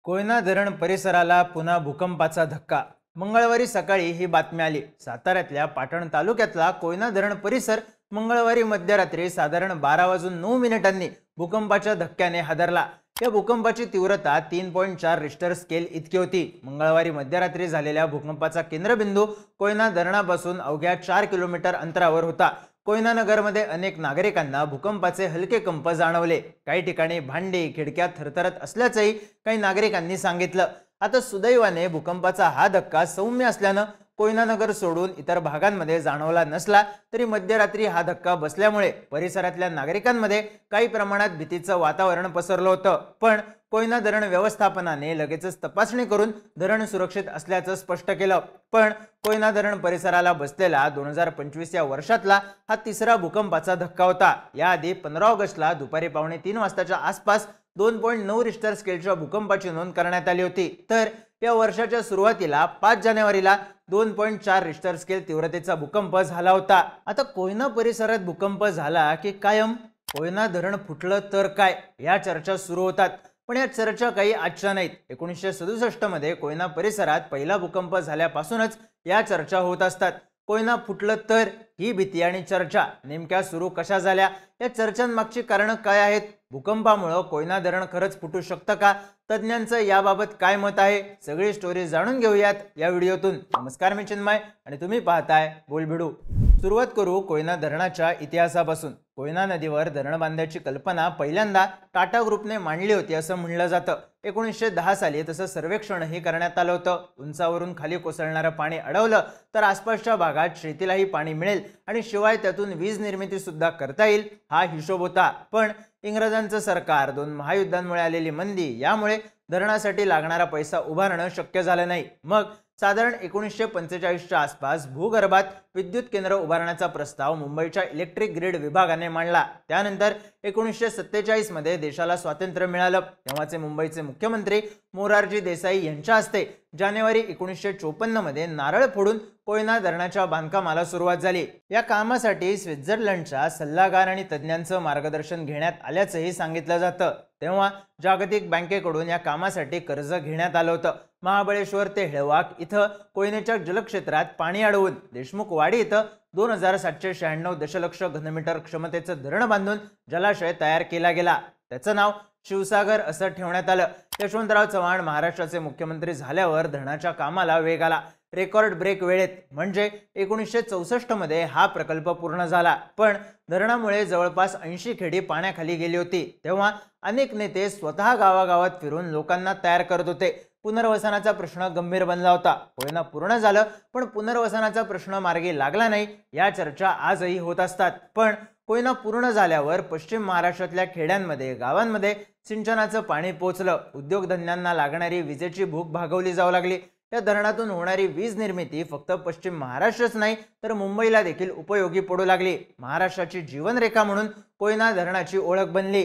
कोयना धरण परिसराला पुन्हा भूकंपाचा धक्का। मंगळवारी सकाळी ही बातमी आली। साताऱ्यातल्या पाटण तालुक्यातला कोयना धरण परिसर मंगळवारी मध्यरात्री साधारण 12:09 भूकंपाच्या धक्क्याने हादरला। या भूकंपाची तीव्रता 3.4 रिश्टर स्केल इतकी होती। मंगळवारी मध्यरात्री झालेल्या भूकंपाचा केंद्रबिंदू कोयना धरणापासून अवघ्या 4 किलोमीटर अंतरावर होता। कोयना नगरमध्ये अनेक नागरिकांना भूकंपाचे हलके कंप जाणवले। काही ठिकाणी भांडी खिडक्या थरथरत असल्याचंही काही नागरिकांनी सांगितलं। आता सुदैवाने भूकंपाचा हा धक्का सौम्य असल्यानं कोयना नगर सोडून इतर भागांमध्ये जाणवला नसला तरी मध्यरात्री हा धक्का बसल्यामुळे परिसरातल्या नागरिकांमध्ये काही प्रमाणात भीतीचं वातावरण पसरलं होतं। पण कोयना धरण व्यवस्थापनाने लगेचच तपासणी करून धरण सुरक्षित असल्याचं स्पष्ट केलं। पण कोयना धरण परिसराला बसलेला 2025 या वर्षातला हा तिसरा भूकंपाचा धक्का होता। याआधी 15 ऑगस्टला दुपारी 2:45 वाजताच्या आसपास 2.9 रिश्टर स्केलच्या भूकंपाची नोंद करण्यात आली होती। तर या वर्षाच्या सुरुवातीला 5 जानेवारीला 2.4 रिश्टर स्केल तीव्रतेचा भूकंप झाला होता। आता कोयना परिसरात भूकंप झाला की कायम कोयना धरण फुटलं तर काय, या चर्चा सुरू होतात। पण या चर्चा काही आजच्या नाहीत। 1967 मध्ये कोयना परिसरात पहिला भूकंप झाल्यापासूनच या चर्चा होत असतात। कोयना फुटलं तर ही भीती आणि चर्चा नेमक्या सुरू कशा झाल्या, या चर्चांमागची कारणं काय आहेत? भूकंपामुळे कोयना धरण खरंच फुटू शकतं का? तज्ञांचं याबाबत काय मत आहे? सगळी स्टोरी जाणून घेऊयात या व्हिडिओतून। नमस्कार, मी चिन्मय आणि तुम्ही पाहताय बोलबिडू। सुरुवात करू कोयना धरणाच्या इतिहासापासून। कोयना नदीवर धरण बांधण्याची कल्पना पहिल्यांदा टाटा ग्रुपने मांडली होती असं म्हणलं जातं। 1910 साली तसं सर्वेक्षणही करण्यात आलं होतं। उंचावरून खाली कोसळणारं पाणी अडवलं तर आसपासच्या भागात शेतीलाही पाणी मिळेल आणि शिवाय त्यातून वीज निर्मिती सुद्धा करता येईल, हा हिशोब होता। पण इंग्रजांचं सरकार, 2 महायुद्धांमुळे आलेली मंदी यामुळे धरणासाठी लागणारा पैसा उभारणं शक्य झालं नाही। मग साधारण 1945च्या आसपास भूगर्भात विद्युत केंद्र उभारण्याचा प्रस्ताव मुंबईच्या इलेक्ट्रिक ग्रिड विभागाने मांडला। त्यानंतर 1947 मध्ये देशाला स्वातंत्र्य मिळालं। तेव्हाचे मुंबईचे मुख्यमंत्री मोरारजी देसाई यांच्या हस्ते जानेवारी 1954 मध्ये नारळ फोडून कोयना धरणाच्या बांधकामाला सुरुवात झाली। या कामासाठी स्वित्झर्लंडच्या सल्लागार आणि तज्ञांचं मार्गदर्शन घेण्यात आल्याचंही सांगितलं जातं। तेव्हा जागतिक बँकेकडून या कामासाठी कर्ज घेण्यात आलं होतं। महाबळेश्वर ते हेळवाक इथं कोयनेच्या जलक्षेत्रात पाणी अडवून देशमुखवाडी इथं 2796 दशलक्ष घनमीटर क्षमतेचं धरण बांधून जलाशय तयार केला गेला। त्याचं नाव शिवसागर असं ठेवण्यात आलं। यशवंतराव चव्हाण महाराष्ट्राचे मुख्यमंत्री झाल्यावर धरणाच्या कामाला वेग आला। रेकॉर्ड ब्रेक वेळेत म्हणजे 1964 मध्ये हा प्रकल्प पूर्ण झाला। पण धरणामुळे जवळपास 80 खेडी पाण्याखाली गेली होती। तेव्हा अनेक नेते स्वतः गावागावात फिरून लोकांना तयार करत होते। पुनर्वसनाचा प्रश्न गंभीर बनला होता। कोयना पूर्ण झालं पण पुनर्वसनाचा प्रश्न मार्गी लागला नाही, या चर्चा आजही होत असतात। पण कोयना पूर्ण झाल्यावर पश्चिम महाराष्ट्रातल्या खेड्यांमध्ये, गावांमध्ये सिंचनाचं पाणी पोचलं। उद्योगधंद्यांना लागणारी विजेची भूक भागवली जाऊ लागली। या धरणातून होणारी वीज निर्मिती फक्त पश्चिम महाराष्ट्रच नाही तर मुंबईला देखील उपयोगी पडू लागली। महाराष्ट्राची जीवनरेखा म्हणून कोयना धरणाची ओळख बनली।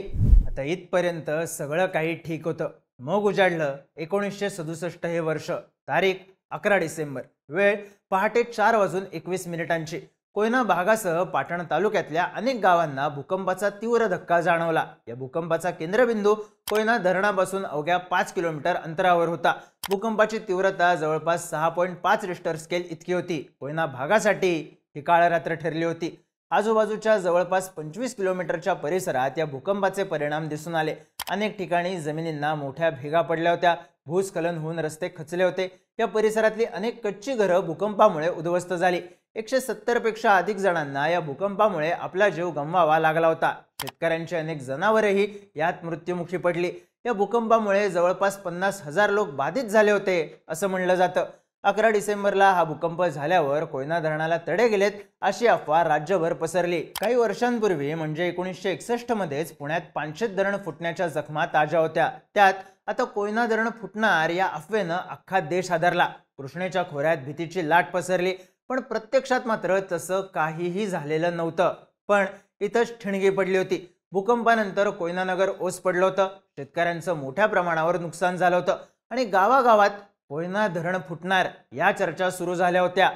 आता इथपर्यंत सगळं काही ठीक होतं। मग उजाडलं 1967 हे वर्ष। तारीख 11 डिसेंबर, वेळ पहाटे 4:21 कोयना भागासह पाटण तालुक्यातल्या अनेक गावांना भूकंपाचा तीव्र धक्का जाणवला। या भूकंपाचा केंद्रबिंदू कोयना धरणापासून अवघ्या 5 किलोमीटर अंतरावर होता। भूकंपाची तीव्रता जवळपास 6.5 रिश्टर स्केल इतकी होती। कोयना भागासाठी ही काळ रात्र ठरली होती। आजूबाजूच्या जवळपास 25 किलोमीटरच्या परिसरात या भूकंपाचे परिणाम दिसून आले। अनेक ठिकाणी जमिनींना मोठ्या भेगा पडल्या होत्या। भूस्खलन होऊन रस्ते खचले होते। या परिसरातली अनेक कच्ची घरं भूकंपामुळे उद्ध्वस्त झाली। 170 पेक्षा अधिक जणांना या भूकंपामुळे आपला जीव गमवावा लागला होता। शेतकऱ्यांची अनेक जनावरेही यात मृत्युमुखी पडली। या भूकंपामुळे जवळपास 50,000 लोक बाधित झाले होते असं म्हणलं जातं। 11 डिसेंबरला हा भूकंप झाल्यावर कोयना धरणाला तडे गेलेत अशी अफवा राज्यभर पसरली। काही वर्षांपूर्वी म्हणजे 1961 मध्येच पुण्यात पानशेत धरण फुटण्याच्या जखमा ताज्या होत्या। त्यात आता कोयना धरण फुटणार या अफवेनं अख्खा देश हादरला। कृष्णेच्या खोऱ्यात भीतीची लाट पसरली। पण प्रत्यक्षात मात्र तसं काहीही झालेलं नव्हतं। पण इथंच ठिणगी पडली होती। भूकंपानंतर कोयना नगर ओस पडलं होतं। शेतकऱ्यांचं मोठ्या प्रमाणावर नुकसान झालं होतं आणि गावागावात कोयना धरण फुटणार या चर्चा सुरू झाल्या होत्या।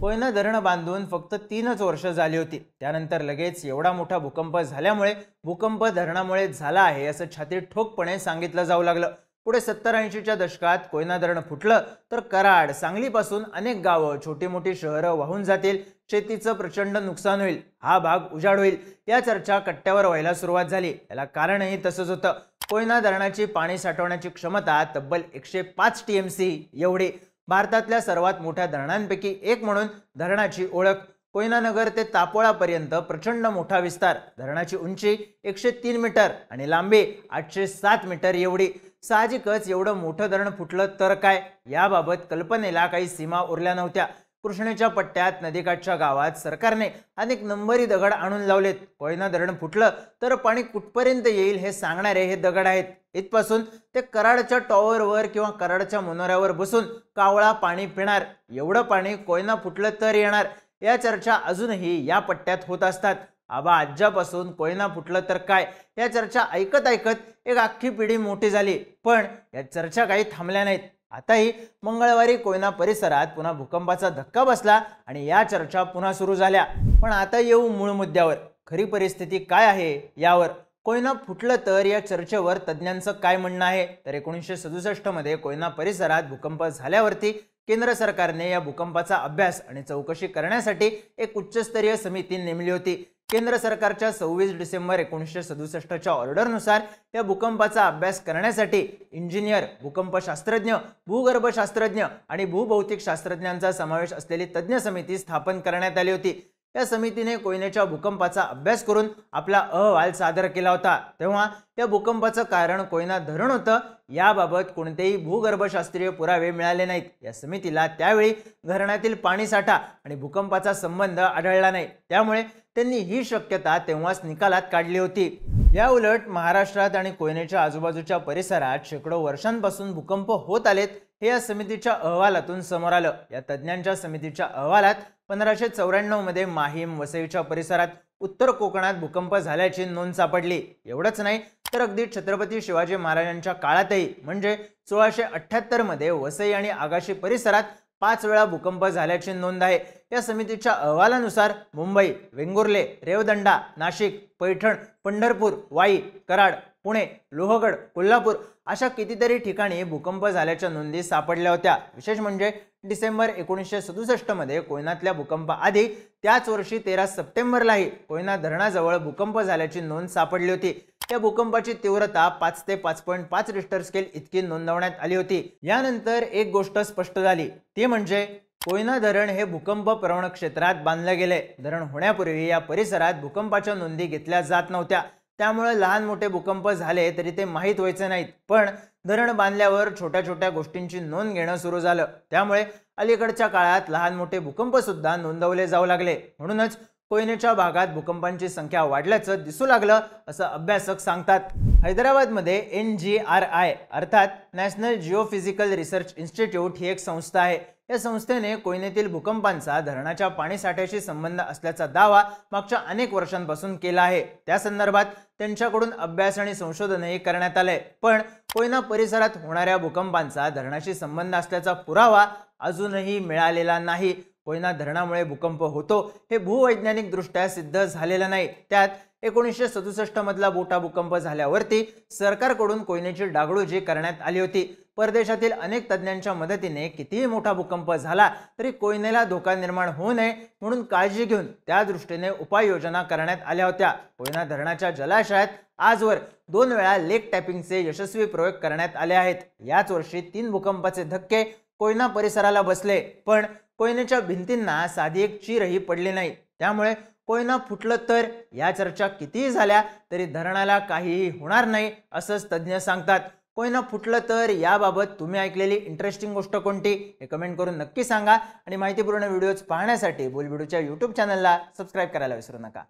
कोयना धरण बांधून फक्त 3च वर्ष झाली होती। त्यानंतर लगेच एवढा मोठा भूकंप झाल्यामुळे भूकंप धरणामुळे झाला आहे असं छातीत ठोकपणे सांगितलं जाऊ लागलं। पुढे 70-80च्या दशकात कोयना धरण फुटलं तर कराड, सांगलीपासून अनेक गावं, छोटी मोठी शहरं वाहून जातील, शेतीचं प्रचंड नुकसान होईल, हा भाग उजाड होईल, या चर्चा कट्ट्यावर व्हायला सुरुवात झाली। याला कारणही तसंच होतं। कोयना धरणाची पाणी साठवण्याची क्षमता तब्बल 105 टीएमसी एवढी। भारतातल्या सर्वात मोठ्या धरणांपैकी एक म्हणून धरणाची ओळख। कोयना नगर ते तापोळापर्यंत प्रचंड मोठा विस्तार, धरणाची उंची 103 मीटर आणि लांबी 807 मीटर एवढी। साहजिकच एवढं मोठं धरण फुटलं तर काय, याबाबत कल्पनेला काही सीमा उरल्या नव्हत्या। कृष्णेच्या पट्ट्यात नदीकाठच्या गावात सरकारने अनेक नंबरी दगड आणून लावलेत। कोयना धरण फुटलं तर पाणी कुठपर्यंत येईल हे सांगणारे हे दगड आहेत। इथपासून ते कराडच्या टॉवरवर किंवा कराडच्या मनोऱ्यावर बसून कावळा पाणी पिणार, एवढं पाणी कोयना फुटलं तर येणार, या चर्चा अजूनही या पट्ट्यात होत असतात। आबा आज्यापासून कोयना फुटलं तर काय, या चर्चा ऐकत ऐकत एक अख्खी पिढी मोठी झाली, पण या चर्चा काही थांबल्या नाहीत। आताही मंगळवारी कोयना परिसरात पुन्हा भूकंपाचा धक्का बसला आणि या चर्चा पुन्हा सुरू झाल्या। पण आता येऊ मूळ मुद्द्यावर, खरी परिस्थिती काय आहे यावर। कोयना फुटलं तर या चर्चेवर तज्ञांचं काय म्हणणं आहे, तर 1967 मध्ये कोयना परिसरात भूकंप झाल्यावरती केंद्र सरकारने या भूकंपाचा अभ्यास आणि चौकशी करण्यासाठी एक उच्चस्तरीय समिती नेमली होती। केंद्र सरकारच्या 26 डिसेंबर 1967च्या ऑर्डरनुसार या भूकंपाचा अभ्यास करण्यासाठी इंजिनियर, भूकंपशास्त्रज्ञ, भूगर्भशास्त्रज्ञ आणि भूभौतिक शास्त्रज्ञांचा समावेश असलेली तज्ञ समिती स्थापन करण्यात आली होती। या समितीने कोयनेच्या भूकंपाचा अभ्यास करून आपला अहवाल सादर केला होता। तेव्हा या भूकंपाचं कारण कोयना धरण होतं, याबाबत कोणतेही भूगर्भशास्त्रीय पुरावे मिळाले नाहीत। या समितीला त्यावेळी धरणातील पाणी साठा आणि भूकंपाचा संबंध आढळला नाही, त्यामुळे त्यांनी ही शक्यता तेव्हाच निकालात काढली होती। या उलट महाराष्ट्रात आणि कोयनेच्या आजूबाजूच्या परिसरात शेकडो वर्षांपासून भूकंप होत आलेत, हे या समितीच्या अहवालातून समोर आलं। या तज्ञांच्या समितीच्या अहवालात 1594 मध्ये माहीम, वसईच्या परिसरात उत्तर कोकणात भूकंप झाल्याची नोंद सापडली। एवढंच नाही तर अगदी छत्रपती शिवाजी महाराजांच्या काळातही म्हणजे 1678 मध्ये वसई आणि आगाशी परिसरात 5 वेळा भूकंप झाल्याची नोंद आहे। या समितीच्या अहवालानुसार मुंबई, वेंगुर्ले, रेवदंडा, नाशिक, पैठण, पंढरपूर, वाई, कराड, पुणे, लोहगड, कोल्हापूर अशा कितीतरी ठिकाणी भूकंप झाल्याच्या नोंदी सापडल्या होत्या। विशेष म्हणजे डिसेंबर 1967 मध्ये कोयनातल्या भूकंपाआधी त्याच वर्षी 13 सप्टेंबरलाही कोयना धरणाजवळ भूकंप झाल्याची नोंद सापडली होती। या भूकंपाची तीव्रता 5 ते 5.5 रिश्टर स्केल इतकी नोंदवण्यात आली होती। यानंतर एक गोष्ट स्पष्ट झाली, ती म्हणजे कोयना धरण हे भूकंप प्रवण क्षेत्रात बांधले गेले। धरण होण्यापूर्वी या परिसरात भूकंपाच्या नोंदी घेतल्या जात नव्हत्या, त्यामुळे लहान मोठे भूकंप झाले तरी ते माहीत व्हायचे नाहीत। पण धरण बांधल्यावर छोट्या छोट्या गोष्टींची नोंद घेणं सुरू झालं, त्यामुळे अलीकडच्या काळात लहान मोठे भूकंप सुद्धा नोंदवले जाऊ लागले। म्हणूनच कोयनेच्या भागात भूकंपांची संख्या वाढल्याचं दिसू लागलं, असं अभ्यासक सांगतात। हैदराबादमध्ये NGRI अर्थात नॅशनल जिओफिजिकल रिसर्च इन्स्टिट्यूट ही एक संस्था आहे। या संस्थेने कोयनेतील भूकंपांचा धरणाच्या पाणीसाठ्याशी संबंध असल्याचा दावा मागच्या अनेक वर्षांपासून केला आहे। त्या संदर्भात त्यांच्याकडून अभ्यास आणि संशोधनही करण्यात आले, पण कोयना परिसरात होणाऱ्या भूकंपांचा धरणाशी संबंध असल्याचा पुरावा अजूनही मिळालेला नाही। कोयना धरणामुळे भूकंप होतो हे भूवैज्ञानिक दृष्ट्या सिद्ध झालेलं नाही। त्यात 1967 मधला मोठा भूकंप झाल्यावरती सरकारकडून कोयनेची डागडुजी करण्यात आली होती। परदेशातील अनेक तज्ञांच्या मदतीने कितीही मोठा भूकंप झाला तरी कोयनेला धोका निर्माण होऊ नये म्हणून काळजी घेऊन त्या दृष्टीने उपाययोजना करण्यात आल्या होत्या। कोयना धरणाच्या जलाशयात आजवर 2 वेळा लेक टॅपिंगचे यशस्वी प्रयोग करण्यात आले आहेत। याच वर्षी 3 भूकंपाचे धक्के कोयना परिसराला बसले, पण कोयनेच्या भिंतींना साधी एक चीरही पडली नाही। त्यामुळे कोयना फुटलं तर या चर्चा कितीही झाल्या तरी धरणाला काहीही होणार नाही, असंच तज्ञ सांगतात। कोयना फुटलं तर याबाबत तुम्ही ऐकलेली इंटरेस्टिंग गोष्ट कोणती हे कमेंट करून नक्की सांगा आणि माहितीपूर्ण व्हिडिओज पाहण्यासाठी बोलबिडूच्या YouTube चॅनलला सबस्क्राइब करायला विसरू नका।